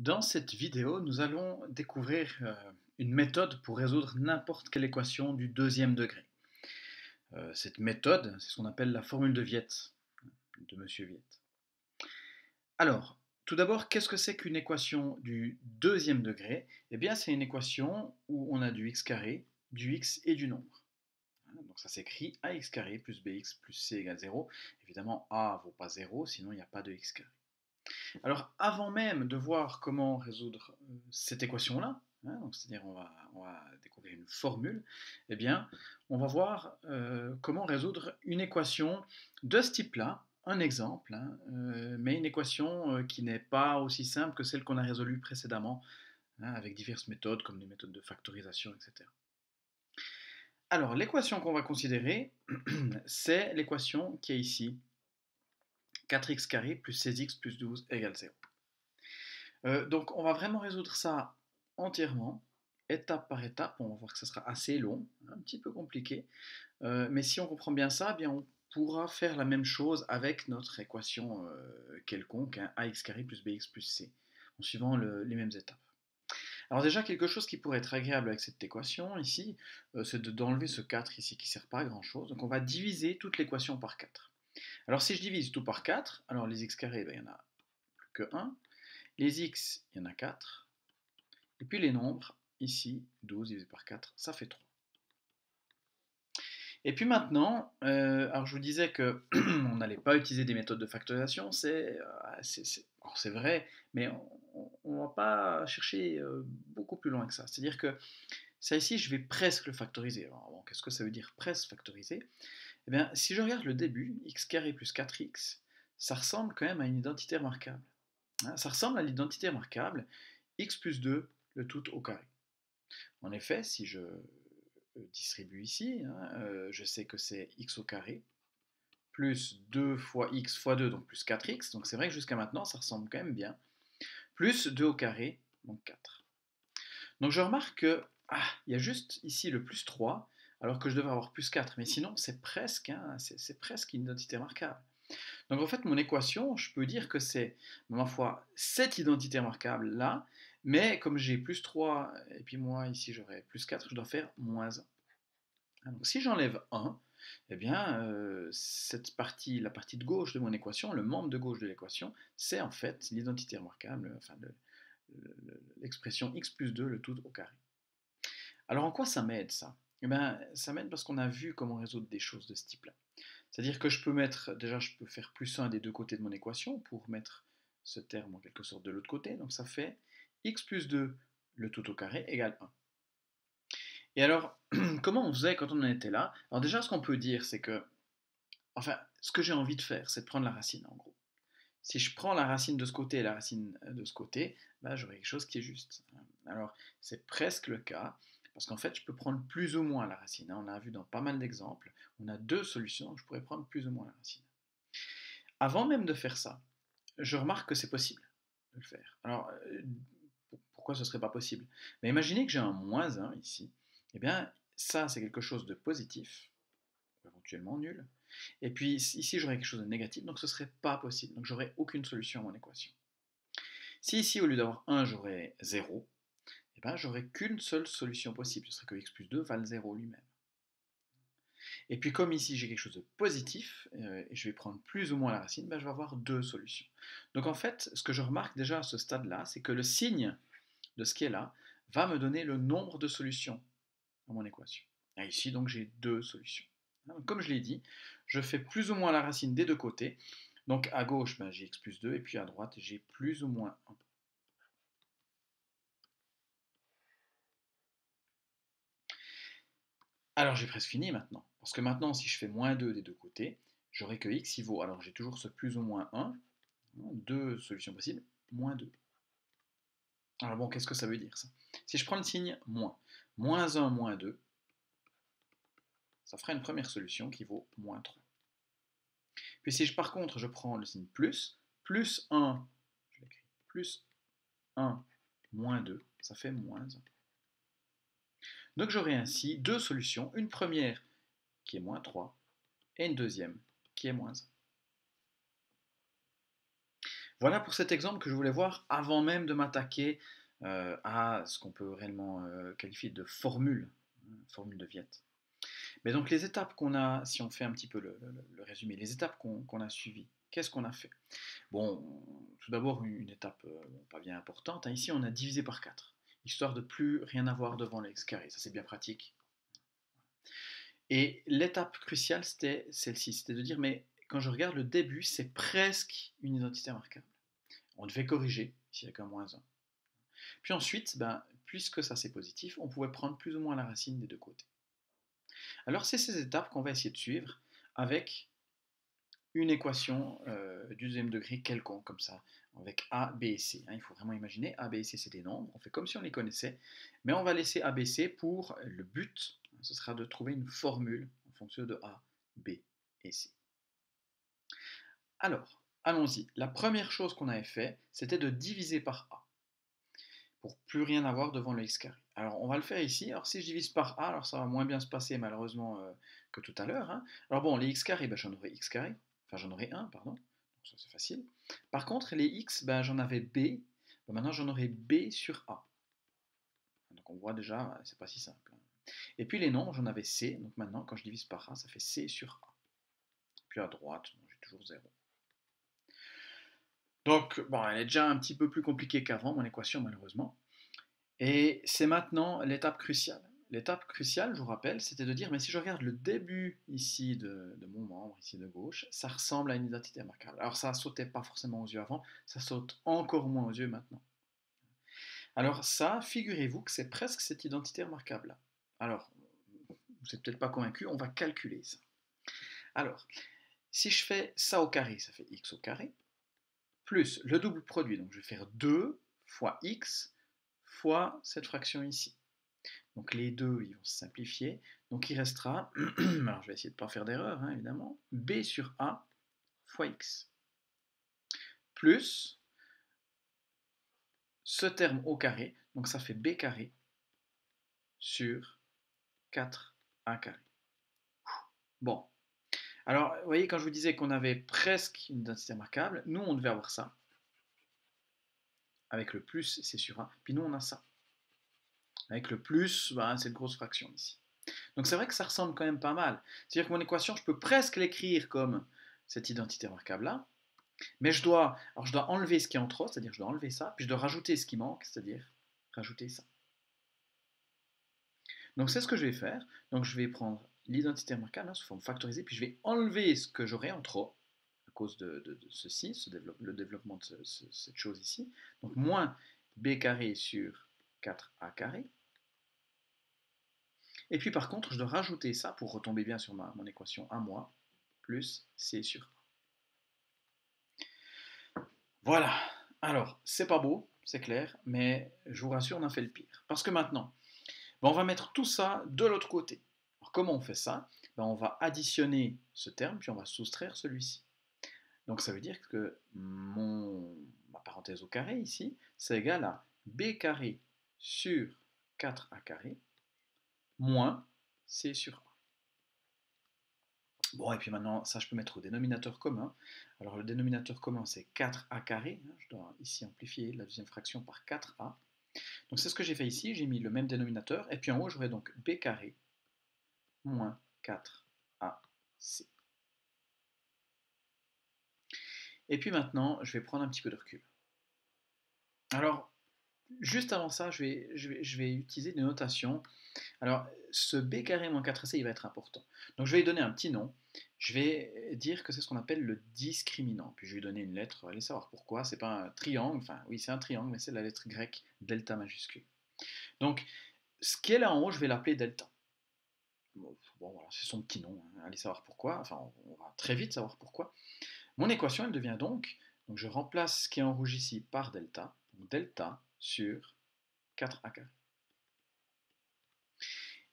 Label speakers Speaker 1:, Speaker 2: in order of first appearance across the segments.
Speaker 1: Dans cette vidéo, nous allons découvrir une méthode pour résoudre n'importe quelle équation du deuxième degré. Cette méthode, c'est ce qu'on appelle la formule de Viette, de Monsieur Viette. Alors, tout d'abord, qu'est-ce que c'est qu'une équation du deuxième degré? Eh bien, c'est une équation où on a du x carré, du x et du nombre. Donc ça s'écrit ax carré plus bx plus c égale 0. Évidemment, a ne vaut pas 0, sinon il n'y a pas de x carré. Alors, avant même de voir comment résoudre cette équation-là, hein, c'est-à-dire on va découvrir une formule, eh bien, on va voir comment résoudre une équation de ce type-là, un exemple, hein, mais une équation qui n'est pas aussi simple que celle qu'on a résolue précédemment, hein, avec diverses méthodes, comme les méthodes de factorisation, etc. Alors, l'équation qu'on va considérer, c'est l'équation qui est ici, 4x carré plus 16x plus 12 égale 0. Donc on va vraiment résoudre ça entièrement, étape par étape. On va voir que ça sera assez long, un petit peu compliqué. Mais si on comprend bien ça, eh bien on pourra faire la même chose avec notre équation quelconque, hein, ax carré plus bx plus c, en suivant les mêmes étapes. Alors déjà, quelque chose qui pourrait être agréable avec cette équation ici, c'est d'enlever ce 4 ici qui ne sert pas à grand chose. Donc on va diviser toute l'équation par 4. Alors si je divise tout par 4, alors les x carrés, ben, il n'y en a plus que 1. Les x, il y en a 4. Et puis les nombres, ici, 12 divisé par 4, ça fait 3. Et puis maintenant, alors je vous disais que on n'allait pas utiliser des méthodes de factorisation, c'est vrai, mais on ne va pas chercher beaucoup plus loin que ça. C'est-à-dire que ça ici, je vais presque le factoriser. Alors bon, qu'est-ce que ça veut dire presque factoriser? Eh bien, si je regarde le début, x carré plus 4x, ça ressemble quand même à une identité remarquable. Hein, ça ressemble à l'identité remarquable x plus 2, le tout au carré. En effet, si je distribue ici, hein, je sais que c'est x au carré, plus 2 fois x fois 2, donc plus 4x, donc c'est vrai que jusqu'à maintenant, ça ressemble quand même bien, plus 2 au carré, donc 4. Donc je remarque que, il y a juste ici le plus 3, alors que je devrais avoir plus 4, mais sinon c'est presque, hein, c'est presque une identité remarquable. Donc en fait, mon équation, je peux dire que c'est, ma foi, cette identité remarquable là, mais comme j'ai plus 3 et puis moi ici j'aurai plus 4, je dois faire moins 1. Donc si j'enlève 1, eh bien cette partie, la partie de gauche de mon équation, le membre de gauche de l'équation, c'est en fait l'identité remarquable, enfin l'expression x plus 2, le tout au carré. Alors en quoi ça m'aide ça? Eh bien, ça m'aide parce qu'on a vu comment résoudre des choses de ce type-là. C'est-à-dire que je peux mettre, déjà je peux faire plus 1 des deux côtés de mon équation pour mettre ce terme en quelque sorte de l'autre côté, donc ça fait x plus 2 le tout au carré égale 1. Et alors, comment on faisait quand on en était là? Alors déjà, ce qu'on peut dire, c'est que, enfin, ce que j'ai envie de faire, c'est de prendre la racine, en gros. Si je prends la racine de ce côté et la racine de ce côté, bah, j'aurai quelque chose qui est juste. Alors, c'est presque le cas, parce qu'en fait, je peux prendre plus ou moins la racine. On a vu dans pas mal d'exemples, on a deux solutions, donc je pourrais prendre plus ou moins la racine. Avant même de faire ça, je remarque que c'est possible de le faire. Alors, pourquoi ce ne serait pas possible? Mais imaginez que j'ai un moins 1 ici. Eh bien, ça, c'est quelque chose de positif, éventuellement nul. Et puis ici, j'aurais quelque chose de négatif, donc ce ne serait pas possible. Donc j'aurais aucune solution à mon équation. Si ici, au lieu d'avoir 1, j'aurais 0, eh bien, j'aurais qu'une seule solution possible. Ce serait que x plus 2 vale 0 lui-même. Et puis comme ici j'ai quelque chose de positif, et je vais prendre plus ou moins la racine, ben, je vais avoir deux solutions. Donc en fait, ce que je remarque déjà à ce stade-là, c'est que le signe de ce qui est là va me donner le nombre de solutions à mon équation. Et ici donc j'ai deux solutions. Comme je l'ai dit, je fais plus ou moins la racine des deux côtés. Donc à gauche, ben, j'ai x plus 2, et puis à droite, j'ai plus ou moins 1. Alors j'ai presque fini maintenant. Parce que maintenant, si je fais moins 2 des deux côtés, j'aurai que x il vaut, alors j'ai toujours ce plus ou moins 1, deux solutions possibles, moins 2. Alors bon, qu'est-ce que ça veut dire ça? Si je prends le signe moins, moins 1, moins 2, ça fera une première solution qui vaut moins 3. Puis si par contre je prends le signe plus 1, je l'écris, plus 1, moins 2, ça fait moins 1. Donc j'aurai ainsi deux solutions, une première qui est moins 3 et une deuxième qui est moins 1. Voilà pour cet exemple que je voulais voir avant même de m'attaquer à ce qu'on peut réellement qualifier de formule, formule de Viette. Mais donc les étapes qu'on a, si on fait un petit peu le résumé, les étapes qu'on a suivies, qu'est-ce qu'on a fait? Bon, tout d'abord une étape pas bien importante, hein. Ici on a divisé par 4, histoire de plus rien avoir devant le x carré, ça c'est bien pratique. Et l'étape cruciale c'était celle-ci, c'était de dire mais quand je regarde le début c'est presque une identité remarquable. On devait corriger, ici avec un moins 1. Puis ensuite, ben, puisque ça c'est positif, on pouvait prendre plus ou moins la racine des deux côtés. Alors c'est ces étapes qu'on va essayer de suivre avec une équation du deuxième degré quelconque, comme ça, avec A, B et C. Hein. Il faut vraiment imaginer, A, B et C c'est des nombres, on fait comme si on les connaissait, mais on va laisser A, B, C pour le but, ce sera de trouver une formule en fonction de A, B et C. Alors, allons-y. La première chose qu'on avait fait, c'était de diviser par A, pour plus rien avoir devant le x carré. Alors on va le faire ici. Alors si je divise par a, alors ça va moins bien se passer malheureusement que tout à l'heure. Hein. Alors bon, les x carrés, ben, j'en aurai x carré, enfin j'en aurai 1, pardon, donc ça c'est facile. Par contre, les x, ben, j'en avais b, ben, maintenant j'en aurai b sur a. Donc on voit déjà, c'est pas si simple. Hein. Et puis les nombres, j'en avais c, donc maintenant quand je divise par a, ça fait c sur a. Puis à droite, j'ai toujours 0. Donc bon, elle est déjà un petit peu plus compliquée qu'avant, mon équation malheureusement. Et c'est maintenant l'étape cruciale. L'étape cruciale, je vous rappelle, c'était de dire, mais si je regarde le début ici de mon membre, ici de gauche, ça ressemble à une identité remarquable. Alors ça sautait pas forcément aux yeux avant, ça saute encore moins aux yeux maintenant. Alors ça, figurez-vous que c'est presque cette identité remarquable-là. Alors, vous n'êtes peut-être pas convaincu, on va calculer ça. Alors, si je fais ça au carré, ça fait x au carré, plus le double produit, donc je vais faire 2 fois x fois cette fraction ici. Donc les deux, ils vont se simplifier. Donc il restera, alors je vais essayer de ne pas faire d'erreur, hein, évidemment, b sur a fois x. Plus ce terme au carré, donc ça fait b carré sur 4a carré. Bon, alors vous voyez quand je vous disais qu'on avait presque une identité remarquable, nous on devait avoir ça. Avec le plus, c'est sur a. Puis nous on a ça. Avec le plus, ben, cette grosse fraction ici. Donc c'est vrai que ça ressemble quand même pas mal. C'est-à-dire que mon équation, je peux presque l'écrire comme cette identité remarquable-là, mais je dois enlever ce qui est en trop, c'est-à-dire je dois enlever ça, puis je dois rajouter ce qui manque, c'est-à-dire rajouter ça. Donc c'est ce que je vais faire. Donc je vais prendre l'identité remarquable hein, sous forme factorisée, puis je vais enlever ce que j'aurai en trop à cause de ceci, le développement de cette chose ici. Donc moins b carré sur 4a carré. Et puis par contre, je dois rajouter ça pour retomber bien sur mon équation à moi, plus c sur a. Voilà. Alors, c'est pas beau, c'est clair, mais je vous rassure, on a fait le pire. Parce que maintenant, ben, on va mettre tout ça de l'autre côté. Alors comment on fait ça? Ben, on va additionner ce terme, puis on va soustraire celui-ci. Donc ça veut dire que ma parenthèse au carré ici, c'est égal à b carré sur 4a carré moins c sur a. Bon, et puis maintenant, ça, je peux mettre au dénominateur commun. Alors, le dénominateur commun, c'est 4a carré. Hein, je dois ici amplifier la deuxième fraction par 4a. Donc, c'est ce que j'ai fait ici. J'ai mis le même dénominateur. Et puis en haut, j'aurai donc b carré moins 4ac. Et puis maintenant, je vais prendre un petit peu de recul. Alors, juste avant ça, je vais utiliser des notations. Alors, ce b carré moins 4ac, il va être important. Donc, je vais lui donner un petit nom. Je vais dire que c'est ce qu'on appelle le discriminant. Puis, je vais lui donner une lettre. Allez savoir pourquoi. C'est pas un triangle. Enfin, oui, c'est un triangle, mais c'est la lettre grecque delta majuscule. Donc, ce qui est là en haut, je vais l'appeler delta. Bon, voilà, c'est son petit nom. Hein. Allez savoir pourquoi. Enfin, on va très vite savoir pourquoi. Mon équation, elle devient donc je remplace ce qui est en rouge ici par delta. Donc, delta sur 4a carré.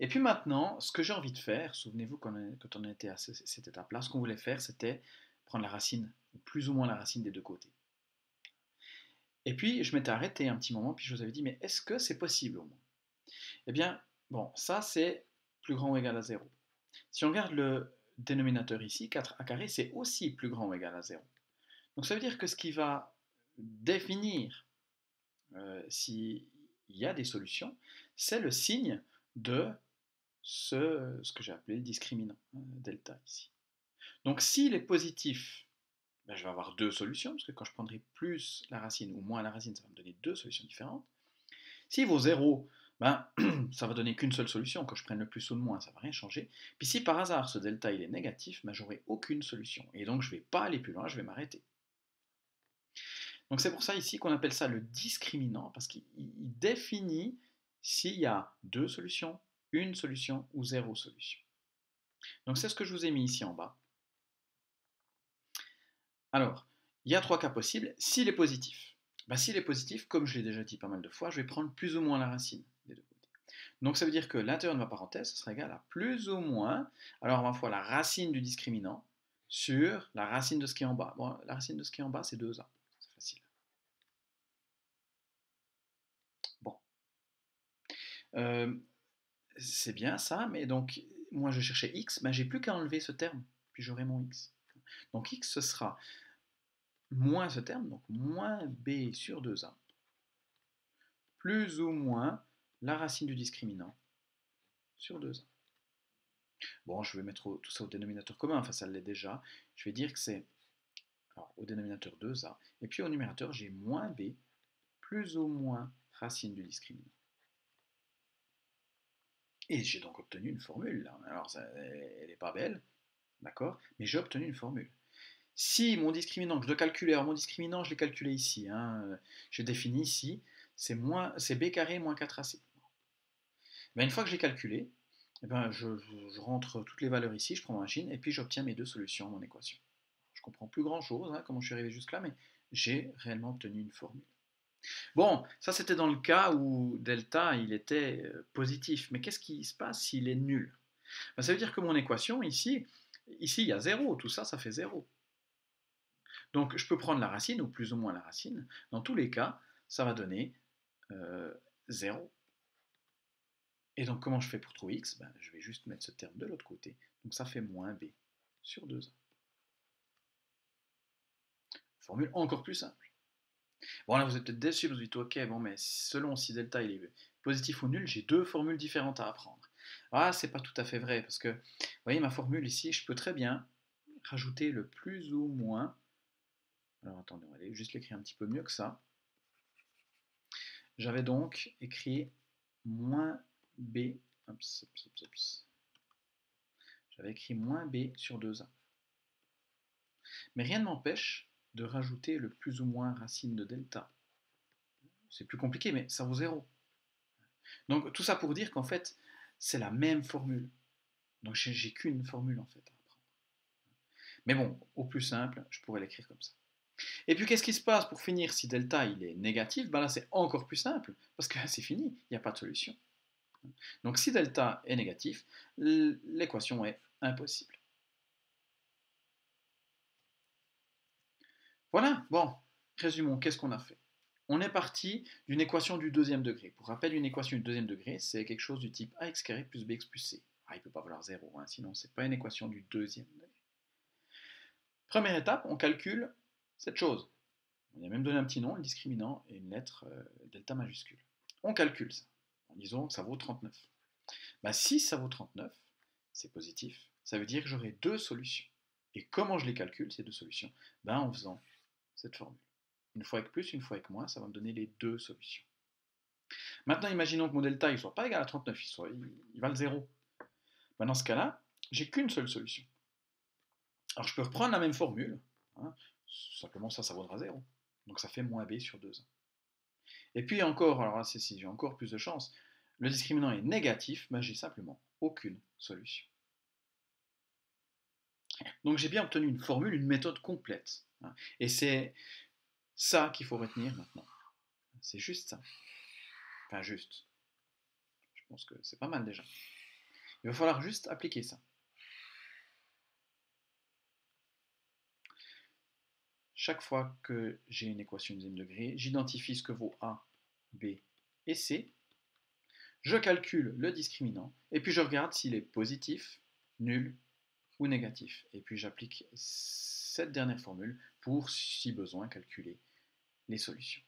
Speaker 1: Et puis maintenant, ce que j'ai envie de faire, souvenez-vous quand on était à cette étape-là, ce qu'on voulait faire, c'était prendre la racine, plus ou moins la racine des deux côtés. Et puis, je m'étais arrêté un petit moment, puis je vous avais dit, mais est-ce que c'est possible au moins? Eh bien, bon, ça c'est plus grand ou égal à 0. Si on regarde le dénominateur ici, 4a carré, c'est aussi plus grand ou égal à 0. Donc ça veut dire que ce qui va définir s'il y a des solutions, c'est le signe de ce que j'ai appelé le discriminant, delta ici. Donc s'il est positif, ben, je vais avoir deux solutions, parce que quand je prendrai plus la racine ou moins la racine, ça va me donner deux solutions différentes. S'il vaut 0, ben, ça va donner qu'une seule solution. Quand je prenne le plus ou le moins, ça ne va rien changer. Puis si par hasard ce delta il est négatif, ben, j'aurai aucune solution. Et donc je ne vais pas aller plus loin, je vais m'arrêter. Donc c'est pour ça ici qu'on appelle ça le discriminant, parce qu'il définit s'il y a deux solutions, une solution ou zéro solution. Donc c'est ce que je vous ai mis ici en bas. Alors, il y a trois cas possibles. S'il est positif, ben, s'il est positif, comme je l'ai déjà dit pas mal de fois, je vais prendre plus ou moins la racine des deux côtés. Donc ça veut dire que l'intérieur de ma parenthèse sera égal à plus ou moins, alors ma fois la racine du discriminant sur la racine de ce qui est en bas. Bon, la racine de ce qui est en bas, c'est 2a. C'est facile. Bon. C'est bien ça, mais donc moi je cherchais x, ben j'ai plus qu'à enlever ce terme, puis j'aurai mon x. Donc x ce sera moins ce terme, donc moins b sur 2a, plus ou moins la racine du discriminant sur 2a. Bon, je vais mettre tout ça au dénominateur commun, enfin ça l'est déjà. Je vais dire que c'est au dénominateur 2a, et puis au numérateur j'ai moins b plus ou moins racine du discriminant. Et j'ai donc obtenu une formule là. Alors elle n'est pas belle, d'accord, mais j'ai obtenu une formule. Si mon discriminant, que je dois calculer, alors mon discriminant, je l'ai calculé ici, je définis ici, c'est b carré moins 4ac. Ben, une fois que j'ai calculé, eh ben, je rentre toutes les valeurs ici, je prends ma machine, et puis j'obtiens mes deux solutions à mon équation. Je comprends plus grand chose, comment je suis arrivé jusque là, mais j'ai réellement obtenu une formule. Bon, ça c'était dans le cas où delta il était positif, mais qu'est-ce qui se passe s'il est nul? Ben, ça veut dire que mon équation ici il y a 0, tout ça, ça fait 0. Donc je peux prendre la racine, ou plus ou moins la racine. Dans tous les cas, ça va donner 0. Et donc comment je fais pour trouver x? Ben, je vais juste mettre ce terme de l'autre côté. Donc ça fait moins b sur 2a. Formule encore plus simple. Bon là vous êtes peut-être déçus, vous vous dites ok, bon mais selon si delta il est positif ou nul, j'ai deux formules différentes à apprendre. Ah, c'est pas tout à fait vrai, parce que, vous voyez ma formule ici, je peux très bien rajouter le plus ou moins. Alors attendez, on va aller juste l'écrire un petit peu mieux que ça. J'avais donc écrit moins b, j'avais écrit moins b sur 2a. Mais rien ne m'empêche de rajouter le plus ou moins racine de delta. C'est plus compliqué, mais ça vaut 0. Donc tout ça pour dire qu'en fait, c'est la même formule. Donc j'ai qu'une formule en fait à apprendre. Mais bon, au plus simple, je pourrais l'écrire comme ça. Et puis qu'est-ce qui se passe pour finir si delta il est négatif? Ben là c'est encore plus simple, parce que c'est fini, il n'y a pas de solution. Donc si delta est négatif, l'équation est impossible. Voilà, bon, résumons, qu'est-ce qu'on a fait? On est parti d'une équation du deuxième degré. Pour rappel, une équation du deuxième degré, c'est quelque chose du type ax carré plus bx plus c. Ah, il ne peut pas valoir 0, sinon c'est pas une équation du deuxième degré. Première étape, on calcule cette chose. On a même donné un petit nom, le discriminant, et une lettre delta majuscule. On calcule ça, en disant que ça vaut 39. Bah, si ça vaut 39, c'est positif, ça veut dire que j'aurai deux solutions. Et comment je les calcule, ces deux solutions? Ben, en faisant cette formule. Une fois avec plus, une fois avec moins, ça va me donner les deux solutions. Maintenant, imaginons que mon delta ne soit pas égal à 39, il va le 0. Ben, dans ce cas-là, j'ai qu'une seule solution. Alors je peux reprendre la même formule, simplement ça vaudra 0. Donc ça fait moins b sur 2a. Et puis encore, alors là, si j'ai encore plus de chance, le discriminant est négatif, ben, j'ai simplement aucune solution. Donc j'ai bien obtenu une formule, une méthode complète. Et c'est ça qu'il faut retenir maintenant. C'est juste ça. Enfin juste. Je pense que c'est pas mal déjà. Il va falloir juste appliquer ça. Chaque fois que j'ai une équation de deuxième degré, j'identifie ce que vaut A, B et C. Je calcule le discriminant et puis je regarde s'il est positif, nul ou négatif. Et puis j'applique cette dernière formule pour, si besoin, calculer les solutions.